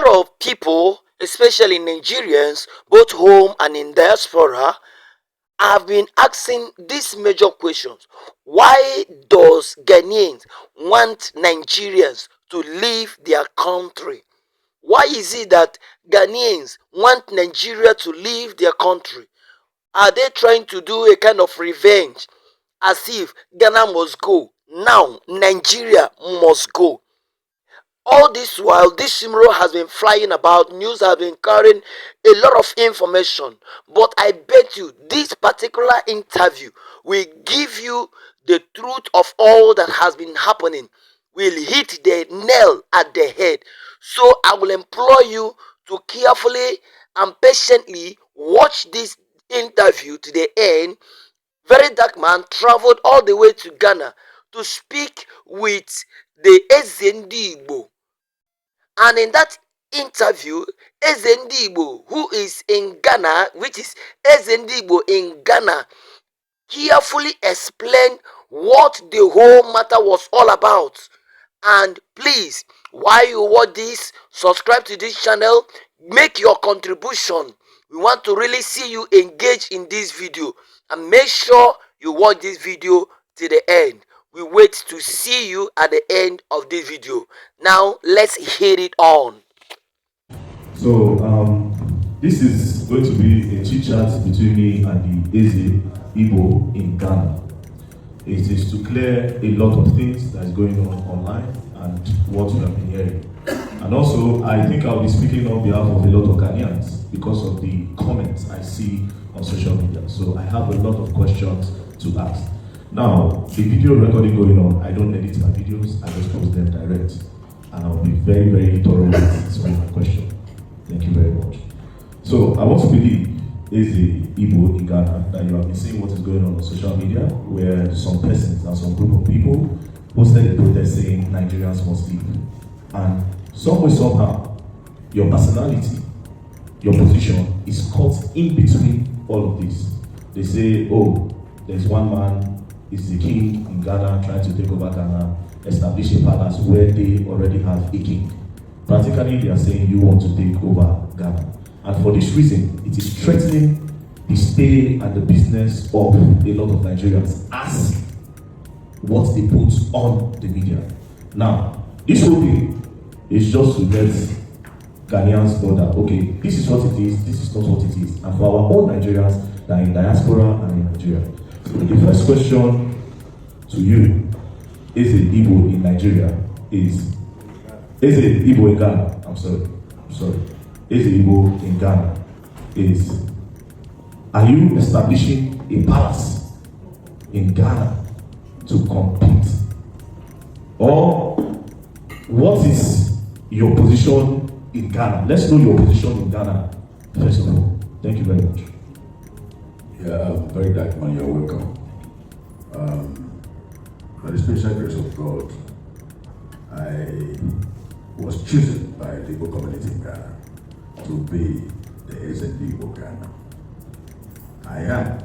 lot of people, especially Nigerians, both home and in diaspora, have been asking these major questions. Why does Ghanaians want Nigerians to leave their country? Why is it that Ghanaians want Nigeria to leave their country? Are they trying to do a kind of revenge? As if Ghana must go. Now Nigeria must go. All this while, this rumor has been flying about, news have been carrying a lot of information. But I bet you this particular interview will give you the truth of all that has been happening, will hit the nail at the head. So I will implore you to carefully and patiently watch this interview to the end. VeryDarkMan traveled all the way to Ghana to speak with the Eze Ndi Igbo. And in that interview, Eze Ndi Igbo, who is in Ghana, which is Eze Ndi Igbo in Ghana, carefully explained what the whole matter was all about. And please, while you watch this, subscribe to this channel, make your contribution. We want to really see you engage in this video, and make sure you watch this video to the end. We wait to see you at the end of this video. Now let's hit it on. So this is going to be a chit chat between me and the Eze Igbo in Ghana. It is to clear a lot of things that is going on online and what we have been hearing. And also, I think I'll be speaking on behalf of a lot of Ghanaians because of the comments I see on social media. So I have a lot of questions to ask. Now, the video recording going on, I don't edit my videos, I just post them direct. And I'll be very, very thorough with answering my question. Thank you very much. So, I want to believe, Eze Igbo in Ghana, that you have been seeing what is going on social media, where some persons and some group of people posted a protest saying Nigerians must leave. And some way, somehow, your personality, your position is caught in between all of this. They say, oh, there's one man, is the king in Ghana trying to take over Ghana, establish a palace where they already have a king. Practically, they are saying you want to take over Ghana. And for this reason, it is threatening the stay and the business of a lot of Nigerians as what they put on the media. Now, this whole thing is just to let Ghanaians know that, okay, this is what it is, this is not what it is. And for our own Nigerians that are in diaspora and in Nigeria. So the first question to you, Eze Igbo in Nigeria, is Eze Igbo in Ghana. I'm sorry. Eze Igbo in Ghana is, are you establishing a palace in Ghana to compete? Or what is your position in Ghana? Let's know your position in Ghana first of all. Thank you very much. Yeah, VeryDarkMan, you're welcome. By the special grace of God, I was chosen by the Igbo community in Ghana to be the Eze Ndi Igbo Ghana. I am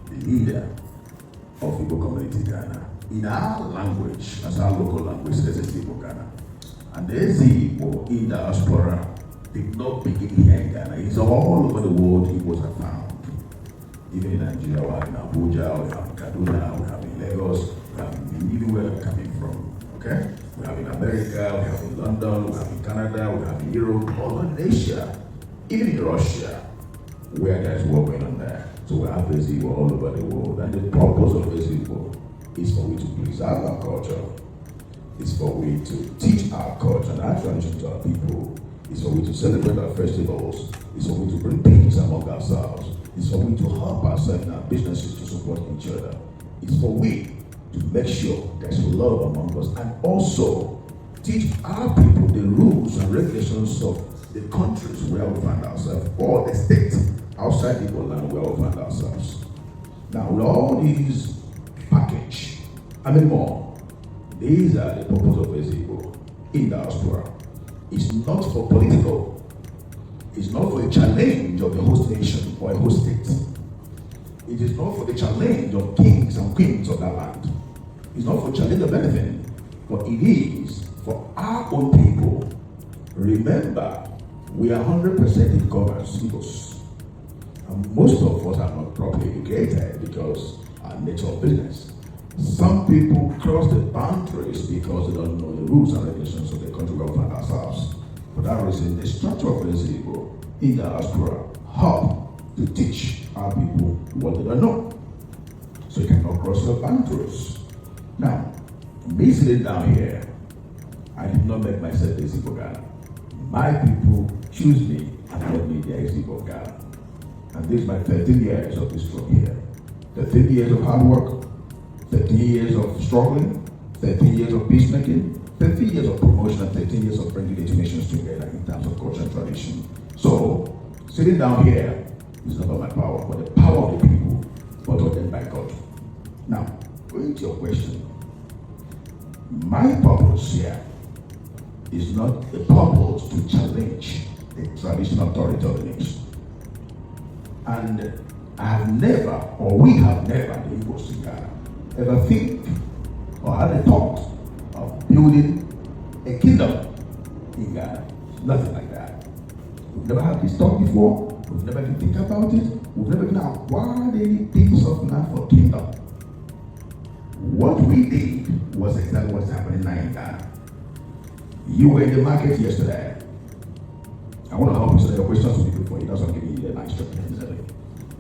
the leader of Igbo community in Ghana. In our language, as our local language, Eze Ndi Igbo Ghana. And the Eze Igbo in diaspora did not begin here in Ghana. It's all over the world Igbos are found. Even in Nigeria, we have in Abuja, we have in Kaduna, we have in Lagos, we have in even where we're coming from. Okay? We have in America, we have in London, we have in Canada, we have in Europe, all in Asia, even in Russia, where there's war going on there. So we have Eze Igbo all over the world. And the purpose of Eze Igbo is for we to preserve our culture. It's for we to teach our culture and our tradition to our people. It's for we to celebrate our festivals. It's for we to bring peace among ourselves. It's for we to help ourselves in our businesses to support each other. It's for we to make sure there's love among us and also teach our people the rules and regulations of the countries where we find ourselves or the state outside the land where we find ourselves. Now, with all these package, more, these are the purpose of Eze Igbo in diaspora. It's not for political. It's not for the challenge of the host nation or a host state. It is not for the challenge of kings and queens of that land. It's not for challenge of anything, but it is for our own people Remember, we are 100% Igbos. And most of us are not properly educated because our nature of business. Some people cross the boundaries because they don't know the rules and regulations of the country we find ourselves. For that reason, the structure of Eze Ndi Igbo in diaspora help to teach our people what they don't know. So you cannot cross the boundaries. Now, me sitting down here, I did not make myself Eze Igbo Ghana. My people choose me and made me the Eze Igbo Ghana. And this is my 13 years of this from here. 13 years of hard work, 13 years of struggling, 13 years of peacemaking, 13 years of promotion, and 13 years of bringing the nations together in terms of culture and tradition. So, sitting down here is not about my power, but the power of the people, but ordained by God. Now, going to your question, my purpose here is not a purpose to challenge the traditional authority of the nation. And I have never, or we have never, the Igbos in Ghana, ever think or had a thought of building a kingdom in Ghana. Nothing like that. We've never had this thought before. We've never even think about it. We've never been acquired any piece of land for kingdom. What we did was exactly what's happening now in Ghana. You were in the market yesterday. I want to help you so that your questions will be good for you. That's what I'm giving you the nice structure.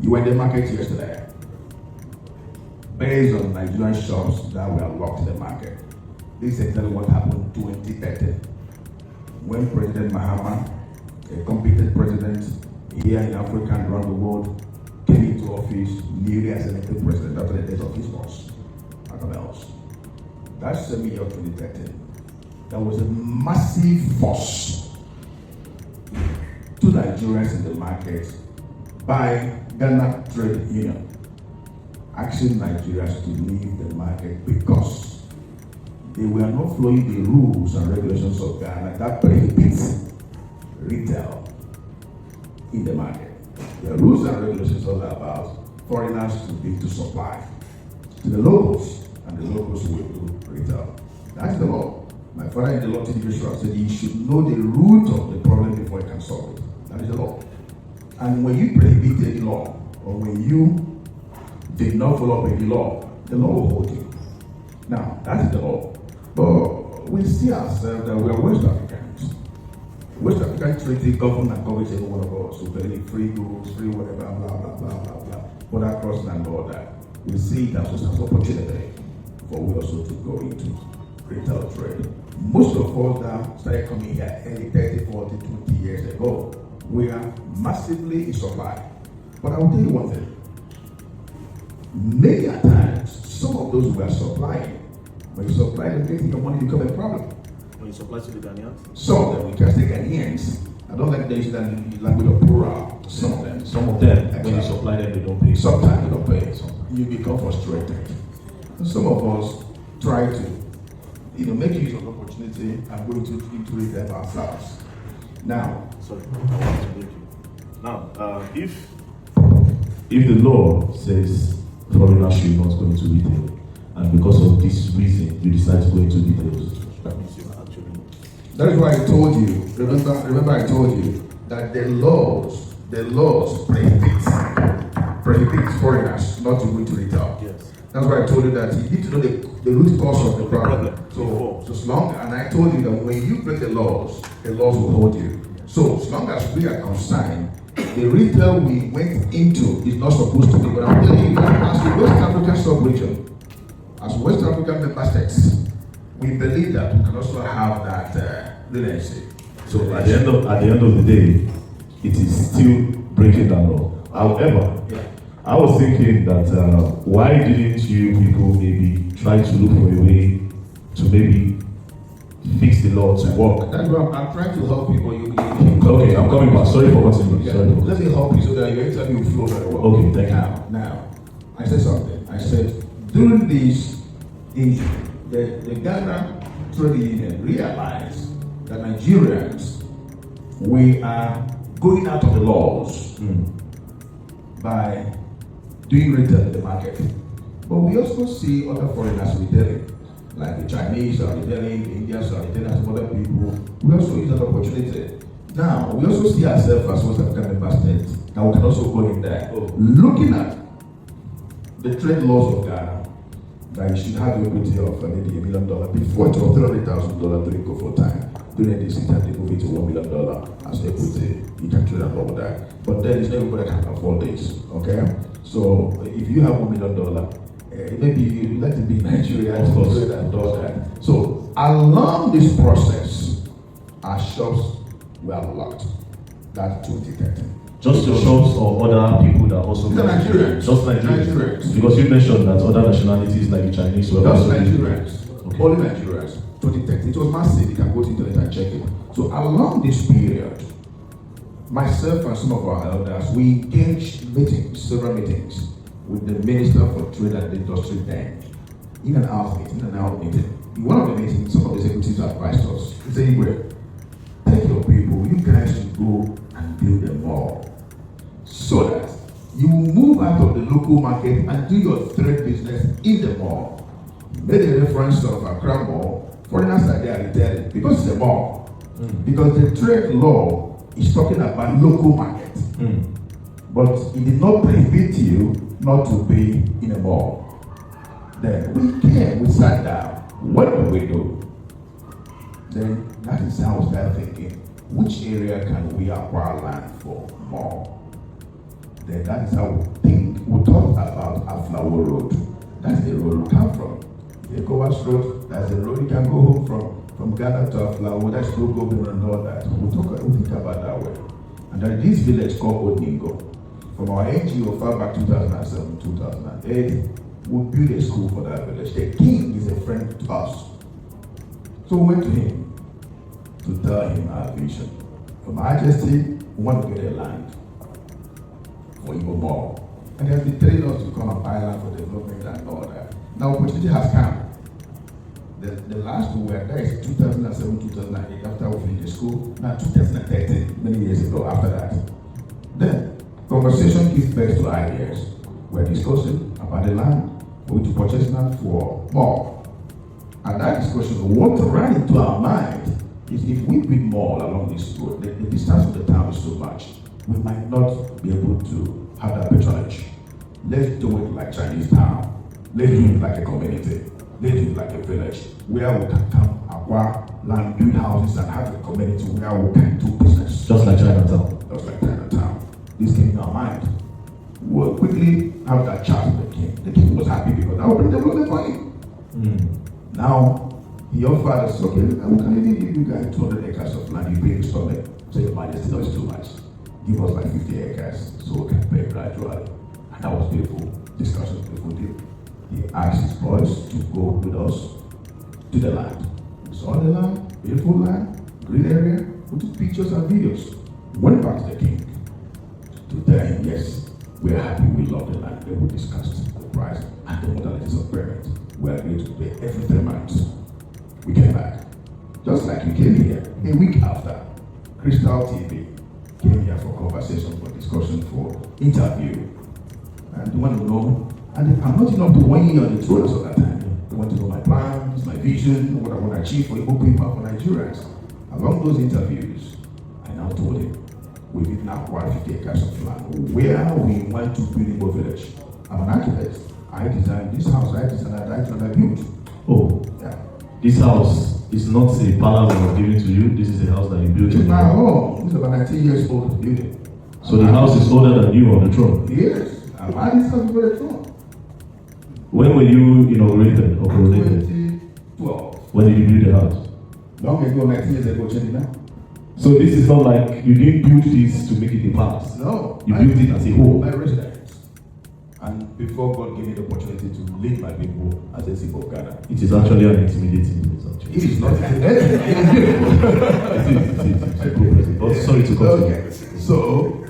You were in the market yesterday. Based on Nigerian shops that were locked in the market. This is exactly what happened in 2013. When President Mahama, a competent president here in Africa and around the world, came into office newly as elected president after the death of his boss, Else. That's the year of 2013. There was a massive force to Nigerians in the market by Ghana Trade Union, asking Nigerians to leave the market because they were not following the rules and regulations of Ghana that prohibits retail in the market. The rules and regulations are about foreigners to be to supply to the locals, and the locals will do retail. That's the law. My father in the law teaching said you should know the root of the problem before you can solve it. That is the law. And when you prohibit any law, or when you did not follow up any law, the law will hold you. Now, that is the law. But we see ourselves that we are West Africans. West African treaty govern and governs every one of us. So very free goods, free whatever, blah, blah, blah, blah, blah. Border crossing and all that. We see it as an opportunity for we also to go into retail trade. Most of us that started coming here early 30, 40, 20 years ago, we are massively in supply. But I will tell you one thing. Many a times, some of those who are supplying, when you supply them, getting your money become a problem. When you supply to the Ghanaians? Some of them, we can say Ghanaians. I don't like the language of plural. Some of them. Some of them, when you supply them, they don't pay. Sometimes they don't pay. You become frustrated. Some of us try to, make use of the opportunity and go into it ourselves. Now, sorry, I want to break you. Now, if the law says foreigners should not go into retail, and because of this reason you decide to go into retail, that means you are actually. That is why I told you. Remember, I told you that the laws prohibit foreigners not to go into retail. Yes. That's why I told you that you need to know the root cause of the problem. So as long, and I told you that when you break the laws will hold you. So as long as we are concerned, the retail we went into is not supposed to be. But I'm telling you that as the West African sub-region, as West African member states, we believe that we can also have that relationship. So at the end of the day, it is still breaking that law. However, I was thinking that why didn't you people maybe try to look for a way to maybe fix the law to work? That's why I'm trying to help people. Okay, I'm coming back. Sorry for continuing. Yeah. Let me help you so that your interview will flow very well. Okay, thank you. Now, I said something. I said during this issue, the Ghana Trade Union realized that Nigerians, we are going out of the laws by doing retail in the market. But we also see other foreigners retailing. like the Chinese or the Italians, the Indians or the Italians, some other people. We also use that opportunity. Now, we also see ourselves as West African member states, and we can also go in there. Looking at the trade laws of Ghana, that you should have the equity of maybe $1 million before it was $300,000 during COVID time. During this time, they move it to $1 million as equity. You can trade and all of that. But then it's not everybody that can afford this. Okay? So if you have $1 million, maybe let it be Nigeria and does that. So along this process, our shops were locked. That's 2013. Just your shops or other people that also These are Nigerians. Just Nigerians. Because you mentioned that other nationalities like the Chinese were Just also Nigerians. Okay. Only Nigerians. 2013. It was massive. You can go to the internet and check it. So along this period, myself and some of our elders, we engaged meetings, several meetings, with the Minister for Trade and Industry then. In and out meeting, In one of the meetings, some of the executives advised us. They said, well, take your people, you guys should go and build a mall. So that you will move out of the local market and do your trade business in the mall. Made a reference of Accra Mall. Foreigners are there retailing because it's a mall. Because the trade law is talking about local market. But it did not prohibit you not to be in a mall. Then we sat down. What do we do? Then that is how we started thinking, which area can we acquire land for more? Then that is how we thought about Aflawo Road. That's the road we come from. The Ecowas Road, that's the road you can go home from Ghana to Aflawo. That's no government and all that. We think about that way. And there is this village called Odingo. From our NGO far back 2007, 2008, we built a school for that village. The king is a friend to us. So we went to him to tell him our vision. Her Majesty, we want to get a land for Igbo Mall. And they have been telling us to come and buy land for development and all that. Now opportunity has come. The last we were there is 2007, 2008, after we finished the school. Now 2013, many years ago after that. Then conversation gives birth to ideas. We're discussing about the land, we to purchase land for more. And that discussion, what ran into our mind is if we build more along this road, the distance of the town is so much, we might not be able to have that patronage. Let's do it like Chinese town. Let's do it like a community. Let's do it like a village where we can come, acquire land, build houses, and have a community where we can do business. Just like Chinatown. Just like Chinatown. This came in our mind. We'll quickly have that chat with the king. The king was happy because that would bring development for him. Now, he offered us, okay, we can even give you guys 200 acres of land, you pay installment. So your Majesty, no, it's too much. Give us like 50 acres so we can pay gradually. And that was beautiful discussion, beautiful deal. He asked his boys to go with us to the land. We saw the land, beautiful land, green area. We took pictures and videos. Went back to the king to tell him, yes, we are happy, we love the land. Then we discussed the price and the modalities of payment. We agreed to pay every 3 months. We came back. Just like you came here, a week after, Crystal TV came here for conversation, for discussion, for interview. And they want to know, and I'm not enough to 1 year on the throne at that time. They want to know my plans, my vision, what I want to achieve for Igbo people, for Nigerians. Along those interviews, I now told him, we did not acquire 50 acres of land. Where we want to build Igbo village. I'm an architect. I designed this house, I designed that, and I built. Oh, yeah. This house is not a palace that was given to you. This is a house that you built. It's my home. It's about 19 years old building. So the house is older than you on the throne? Yes. I'm at this house before the throne. When were you inaugurated or coronated? 2012. When did you build the house? Long ago, 19 years ago, changing now. So this is not like you didn't build this to make it a palace. No. You built it as a whole. My residence. And before God gave me the opportunity to lead my people as a Igbo of Ghana. It is actually an intimidating place, actually. It is not. It is. But sorry to cut Okay. So,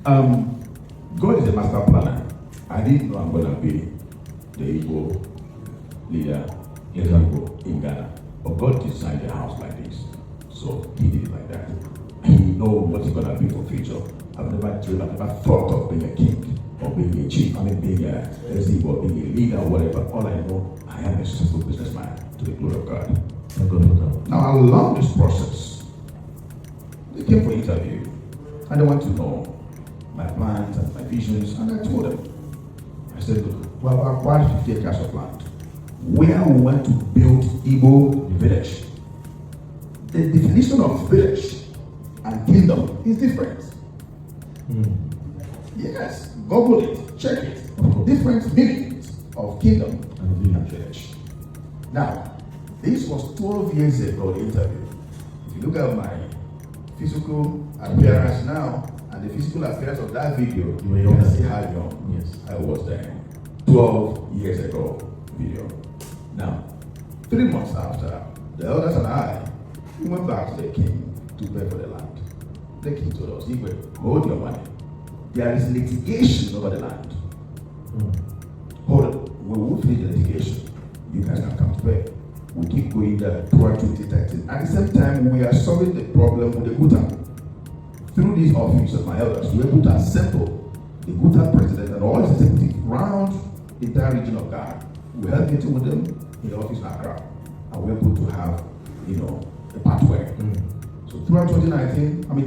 God is a master planner. I didn't know I'm going to be the Igbo leader in Ghana. But God designed a house like this. So he did it like that. And he knows what he's going to be for future. I've never dreamed, I've never thought of being a king or being a chief, being a Eze Igbo, being a leader, whatever. All I know, I am a successful businessman to the glory of God. Now, along this process, they came for interview, and they want to know my plans and my visions, and I told them, I said, look, we have acquired 50 acres of land where we want to build Igbo village. The definition of village and kingdom is different. Yes, Google it, check it. Different meanings of kingdom and village. Now, this was 12 years ago, the interview. If you look at my physical appearance now and the physical appearance of that video, you can see how young I was then. 12 years ago video. Now, 3 months after, the elders and I, we went back to the king to pay for the land. The king told us, Igwe, hold your money. There is litigation over the land. Hold it. We will finish the litigation. You guys can come to pay. We keep going there toward 2013. At the same time, we are solving the problem with the Guta. Through this office of my elders, we are able to assemble the Guta president and all his executives around the entire region of Ghana. We held meeting with them in the office in Accra, and we are able to have, a pathway. So throughout 2013, we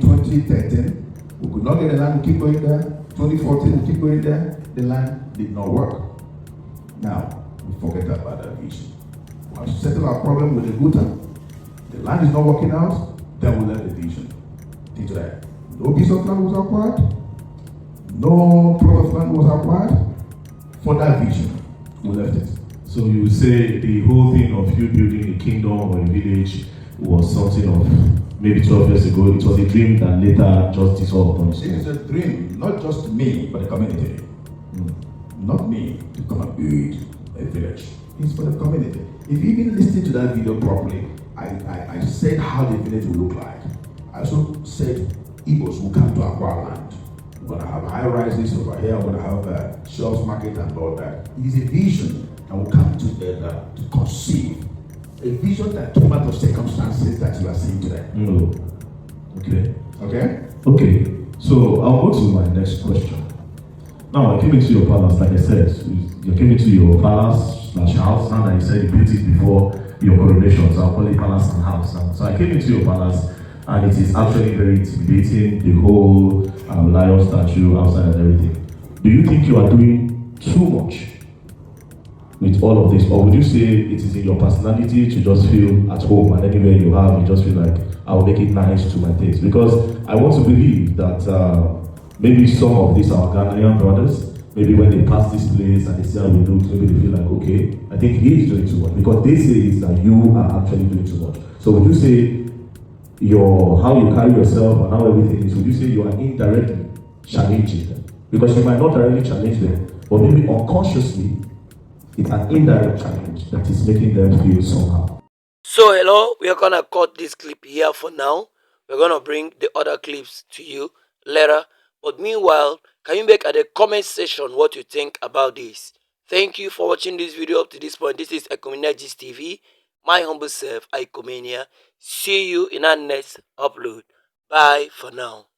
could not get the land, we keep going there. 2014, we keep going there. The land did not work. Now, we forget about that vision. We have settled our problem with the Guta. The land is not working out, then we left the vision. Think that. No piece of land was acquired. No plot of land was acquired. For that vision, we left it. So you would say the whole thing of you building a kingdom or a village was something of maybe 12 years ago. It was a dream that later just dissolved on its own. It is a dream, not just me, but the community. Not me to come and build a village. It's for the community. If you even listen to that video properly, I said how the village will look like. I also said Igbos will come to acquire land. We're going to have high rises over here. We're going to have shops, market, and all that. It is a vision that will come together to conceive a vision that came out of circumstances that you are seeing today. Okay. So I'll go to my next question. Now I came into your palace, like I said, you came into your palace/house. Now that you said you built it before your coronation, so I'll call it palace and house now. So I came into your palace, and it is actually very intimidating. The whole lion statue outside and everything. Do you think you are doing too much with all of this, or would you say it is in your personality to just feel at home and anywhere you have, you just feel like I'll make it nice to my taste? Because I want to believe that maybe some of these our Ghanaian brothers, maybe when they pass this place and they see how we do, maybe they feel like, okay, I think he is doing too much, because they say is that you are actually doing too much. So would you say how you carry yourself and how everything is, would you say you are indirectly challenging them? Because you might not directly challenge them, but maybe unconsciously it's an indirect challenge that is making them feel somehow. So hello, we are gonna cut this clip here for now. We're gonna bring the other clips to you later. But meanwhile, can you make at the comment section what you think about this? Thank you for watching this video up to this point. This is Iycomenia TV. My humble self, Iycomenia. See you in our next upload. Bye for now.